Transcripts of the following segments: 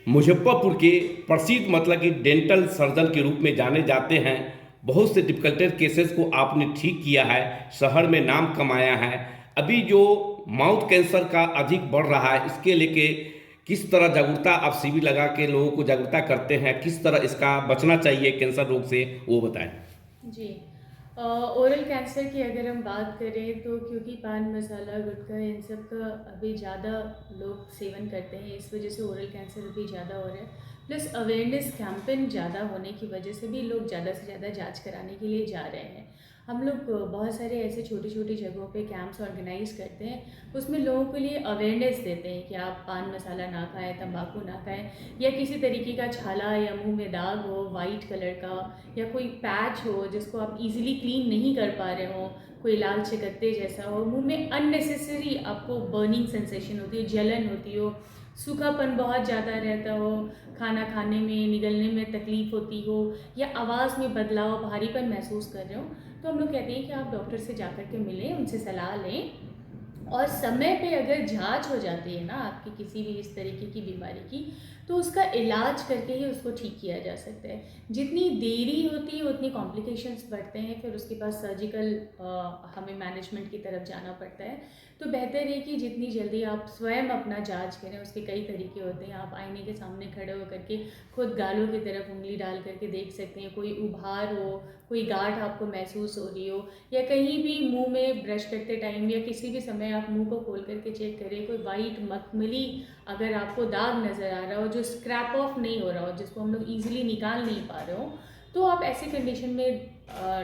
मुजफ्फरपुर के प्रसिद्ध मतलब कि डेंटल सर्जन के रूप में जाने जाते हैं। बहुत से डिफिकल्टेड केसेस को आपने ठीक किया है, शहर में नाम कमाया है। अभी जो माउथ कैंसर का अधिक बढ़ रहा है, इसके लेके किस तरह जागरूकता आप शिविर लगा के लोगों को जागरूकता करते हैं, किस तरह इसका बचना चाहिए कैंसर रोग से, वो बताएं। जी। ओरल कैंसर की अगर हम बात करें तो क्योंकि पान मसाला गुटखा इन सब का अभी ज़्यादा लोग सेवन करते हैं, इस वजह से ओरल कैंसर अभी ज़्यादा हो रहा है। प्लस अवेयरनेस कैंपेन ज़्यादा होने की वजह से भी लोग ज़्यादा से ज़्यादा जांच कराने के लिए जा रहे हैं। हम लोग बहुत सारे ऐसे छोटी छोटी जगहों पे कैंप्स ऑर्गेनाइज करते हैं, उसमें लोगों के लिए अवेयरनेस देते हैं कि आप पान मसाला ना खाएं, तंबाकू ना खाएं, या किसी तरीके का छाला या मुंह में दाग हो वाइट कलर का, या कोई पैच हो जिसको आप इजीली क्लीन नहीं कर पा रहे हो, कोई लाल चकत्ते जैसा हो, मुंह में अननेसेसरी आपको बर्निंग सेंसेशन होती है, जलन होती हो, सूखापन बहुत ज़्यादा रहता हो, खाना खाने में निगलने में तकलीफ़ होती हो, या आवाज़ में बदलाव, भारीपन महसूस कर रहे हो, तो हम लोग कहते हैं कि आप डॉक्टर से जाकर के मिलें, उनसे सलाह लें। और समय पे अगर जांच हो जाती है ना आपकी किसी भी इस तरीके की बीमारी की, तो उसका इलाज करके ही उसको ठीक किया जा सकता है। जितनी देरी होती है उतनी कॉम्प्लिकेशंस बढ़ते हैं, फिर उसके बाद सर्जिकल हमें मैनेजमेंट की तरफ जाना पड़ता है। तो बेहतर है कि जितनी जल्दी आप स्वयं अपना जांच करें। उसके कई तरीके होते हैं, आप आईने के सामने खड़े होकर के खुद गालों की तरफ उंगली डाल करके देख सकते हैं, कोई उभार हो, कोई गांठ आपको महसूस हो रही हो, या कहीं भी मुंह में ब्रश करते टाइम या किसी भी समय आप मुंह को खोल करके चेक करें, कोई वाइट मखमली अगर आपको दाग नज़र आ रहा हो जो स्क्रैप ऑफ नहीं हो रहा हो, जिसको हम लोग ईजिली निकाल नहीं पा रहे हो, तो आप ऐसी कंडीशन में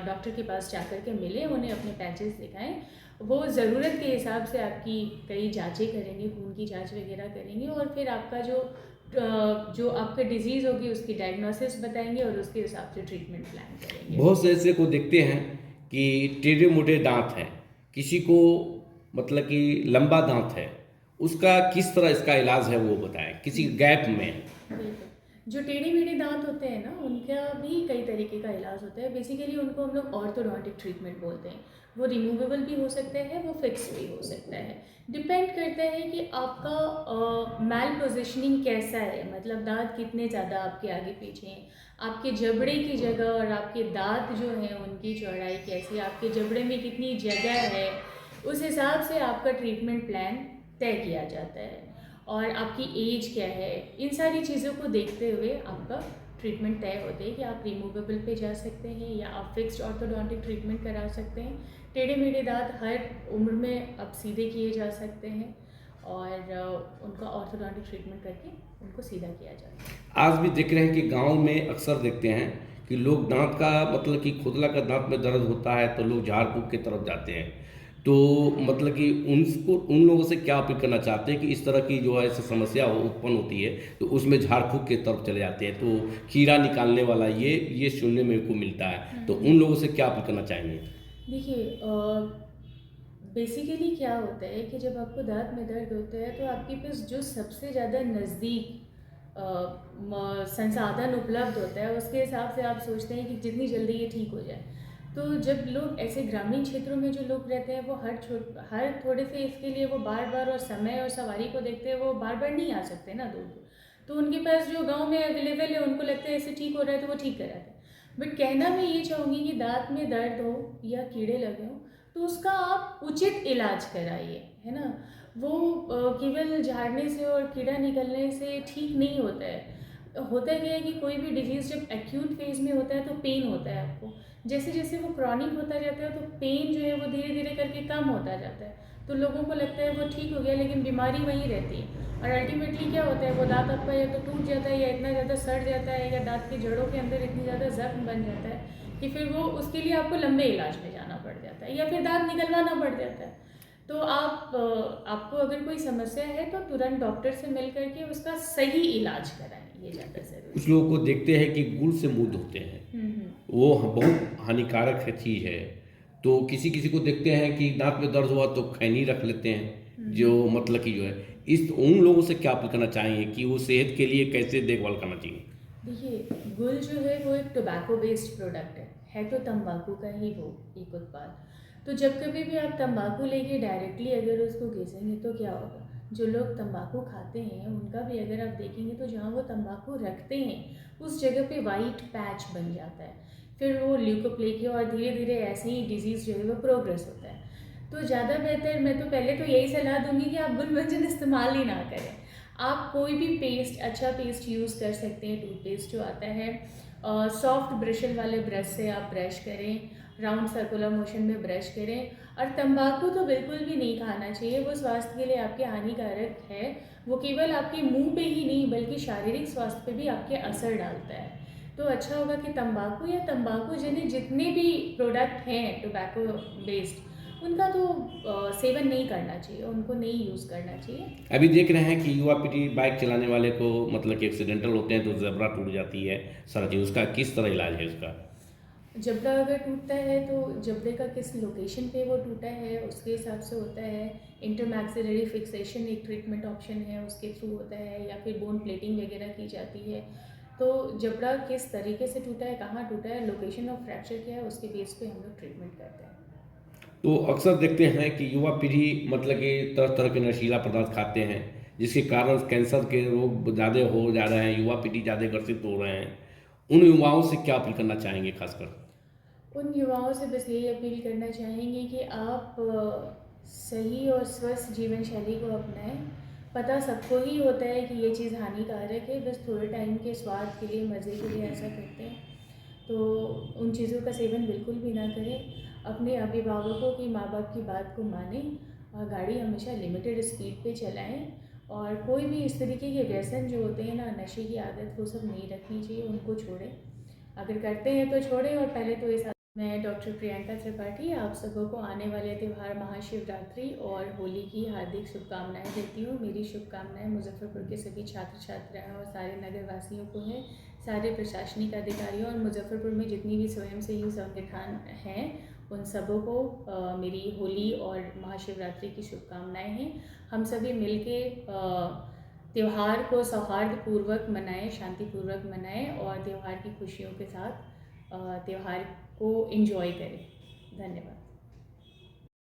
डॉक्टर के पास जा कर के मिलें, उन्हें अपने पैचेस दिखाएं। वो ज़रूरत के हिसाब से आपकी कई जांचें करेंगे, खून की जांच वगैरह करेंगे, और फिर आपका जो आपका डिजीज़ होगी उसकी डायग्नोसिस बताएंगे और उसके हिसाब से ट्रीटमेंट प्लान करेंगे। बहुत से ऐसे को देखते हैं कि टेढ़े मोटे दांत हैं, किसी को मतलब कि लंबा दांत है, उसका किस तरह इसका इलाज है वो बताएं, किसी गैप में। बिल्कुल। जो टेढ़े मेढ़े दांत होते हैं ना, उनका भी कई तरीके का इलाज होता है। बेसिकली उनको हम लोग ऑर्थोडोंटिक ट्रीटमेंट बोलते हैं। वो रिमूवेबल भी हो सकता है, वो फिक्स भी हो सकता है। डिपेंड करता है कि आपका मैल पोजिशनिंग कैसा है, मतलब दांत कितने ज़्यादा आपके आगे पीछे हैं, आपके जबड़े की जगह और आपके दांत जो हैं उनकी चौड़ाई कैसी है, आपके जबड़े में कितनी जगह है, उस हिसाब से आपका ट्रीटमेंट प्लान तय किया जाता है। और आपकी एज क्या है, इन सारी चीज़ों को देखते हुए आपका ट्रीटमेंट तय होते हैं कि आप रिमूवेबल पे जा सकते हैं या आप फिक्स्ड ऑर्थोडोंटिक ट्रीटमेंट करा सकते हैं। टेढ़े मेढ़े दांत हर उम्र में अब सीधे किए जा सकते हैं, और उनका ऑर्थोडोंटिक ट्रीटमेंट करके उनको सीधा किया जाता है। आज भी देख रहे हैं कि गांव में अक्सर देखते हैं कि लोग दांत का मतलब कि खुदला का दांत में दर्द होता है तो लोग झाड़ फूक की तरफ जाते हैं। तो मतलब कि उनको उन लोगों से क्या अपील करना चाहते हैं कि इस तरह की जो है ऐसी समस्या उत्पन्न होती है तो उसमें झाड़ फूक की तरफ चले जाते हैं, तो कीड़ा निकालने वाला ये सुनने में को मिलता है, तो उन लोगों से क्या अपील करना चाहेंगे। देखिए, बेसिकली क्या होता है कि जब आपको दांत में दर्द होता है तो आपके पास जो सबसे ज़्यादा नज़दीक संसाधन उपलब्ध होता है उसके हिसाब से आप सोचते हैं कि जितनी जल्दी ये ठीक हो जाए। तो जब लोग ऐसे ग्रामीण क्षेत्रों में जो लोग रहते हैं वो हर थोड़े से इसके लिए वो बार बार और समय और सवारी को देखते हैं, वो बार बार नहीं आ सकते ना दूर दूर, तो उनके पास जो गांव में अवेलेबल है उनको लगता है ऐसे ठीक हो रहा है तो वो ठीक कराते हैं। बट कहना मैं ये चाहूँगी कि दांत में दर्द हो या कीड़े लगे हो तो उसका आप उचित इलाज कराइए, है ना। वो केवल झाड़ने से और कीड़ा निकलने से ठीक नहीं होता है। होता क्या है कि कोई भी डिजीज़ जब एक्यूट फेज में होता है तो पेन होता है आपको, जैसे जैसे वो क्रॉनिक होता जाता है तो पेन जो है वो धीरे धीरे करके कम होता जाता है, तो लोगों को लगता है वो ठीक हो गया, लेकिन बीमारी वहीं रहती है। और अल्टीमेटली क्या होता है, वो दांत आपका या तो टूट जाता है या इतना ज़्यादा सड़ जाता है या दांत की जड़ों के अंदर इतनी ज़्यादा जख्म बन जाता है कि फिर वो उसके लिए आपको लंबे इलाज में जाना पड़ जाता है या फिर दांत निकलवाना पड़ जाता है। तो आपको अगर कोई समस्या है तो तुरंत डॉक्टर से मिल करके उसका सही इलाज कराएं, ये ज़्यादा कुछ ज़रूरी लोगों को देखते हैं कि गुड़ से मुंह धोते हैं, है। वो बहुत हानिकारक है चीज़ है। तो किसी किसी को देखते हैं कि दांत में दर्द हुआ तो खैनी रख लेते हैं, जो मतलब कि जो है इस उन लोगों से क्या अपील करना चाहेंगे कि वो सेहत के लिए कैसे देखभाल करना चाहिए। देखिए, गुल जो है वो एक टोबैको बेस्ड प्रोडक्ट है तो तंबाकू का ही वो एक उत्पाद। तो जब कभी भी आप तंबाकू लेके डायरेक्टली अगर उसको घिसेंगे तो क्या होगा, जो लोग तंबाकू खाते हैं उनका भी अगर आप देखेंगे तो जहाँ वो तंबाकू रखते हैं उस जगह पे वाइट पैच बन जाता है, फिर वो ल्यूकोप्लेकिया और धीरे धीरे ऐसे ही डिजीज़ जो है वो प्रोग्रेस होता है। तो ज़्यादा बेहतर मैं तो पहले तो यही सलाह दूंगी कि आप गुलमंजन इस्तेमाल ही ना करें। आप कोई भी पेस्ट, अच्छा पेस्ट यूज़ कर सकते हैं, टूथपेस्ट जो आता है, सॉफ्ट ब्रशल वाले ब्रश से आप ब्रश करें, राउंड सर्कुलर मोशन में ब्रश करें। और तंबाकू तो बिल्कुल भी नहीं खाना चाहिए, वो स्वास्थ्य के लिए आपके हानिकारक है। वो केवल आपके मुंह पे ही नहीं बल्कि शारीरिक स्वास्थ्य पे भी आपके असर डालता है। तो अच्छा होगा कि तंबाकू या तंबाकू जनित जितने भी प्रोडक्ट हैं टोबैको बेस्ड, उनका तो सेवन नहीं करना चाहिए, उनको नहीं यूज़ करना चाहिए। अभी देख रहे हैं कि युवा पीढ़ी बाइक चलाने वाले को मतलब कि एक्सीडेंटल होते हैं तो ज़ेब्रा टूट जाती है सारा चीज़, उसका किस तरह इलाज है उसका? जबड़ा अगर टूटता है तो जबड़े का किस लोकेशन पे वो टूटा है उसके हिसाब से होता है। इंटरमैक्सिलरी फिक्सेशन एक ट्रीटमेंट ऑप्शन है, उसके थ्रू होता है, या फिर बोन प्लेटिंग वगैरह की जाती है। तो जबड़ा किस तरीके से टूटा है, कहाँ टूटा है, लोकेशन ऑफ फ्रैक्चर क्या है, उसके बेस पे हम लोग ट्रीटमेंट करते हैं। तो अक्सर देखते हैं कि युवा पीढ़ी मतलब कि तरह तरह के नशीला पदार्थ खाते हैं, जिसके कारण कैंसर के रोग ज़्यादा हो जा रहे हैं, युवा पीढ़ी ज़्यादा ग्रसित हो रहे हैं। उन युवाओं से क्या अपील करना चाहेंगे खासकर? उन युवाओं से बस यही अपील करना चाहेंगे कि आप सही और स्वस्थ जीवन शैली को अपनाएं। पता सबको ही होता है कि ये चीज़ हानिकारक है, बस थोड़े टाइम के स्वाद के लिए, मज़े के लिए ऐसा करते हैं। तो उन चीज़ों का सेवन बिल्कुल भी ना करें। अपने अभिभावकों की, माँ बाप की बात को मानें, और गाड़ी हमेशा लिमिटेड स्पीड पे चलाएं। और कोई भी इस तरीके के व्यसन जो होते हैं ना, नशे की आदत, वो सब नहीं रखनी चाहिए, उनको छोड़ें। अगर करते हैं तो छोड़ें। और पहले तो इस मैं डॉक्टर प्रियंका त्रिपाठी आप सबों को आने वाले त्यौहार महाशिवरात्रि और होली की हार्दिक शुभकामनाएं देती हूँ। मेरी शुभकामनाएं मुजफ्फरपुर के सभी छात्र छात्राओं और सारे नगरवासियों को है, सारे प्रशासनिक अधिकारियों और मुजफ्फरपुर में जितनी भी स्वयंसेवी संगठन हैं उन सबों को मेरी होली और महाशिवरात्रि की शुभकामनाएं हैं। हम सभी मिलके त्यौहार को सौहार्दपूर्वक मनाएं, शांतिपूर्वक मनाएं और त्यौहार की खुशियों के साथ त्यौहार को एंजॉय करें। धन्यवाद।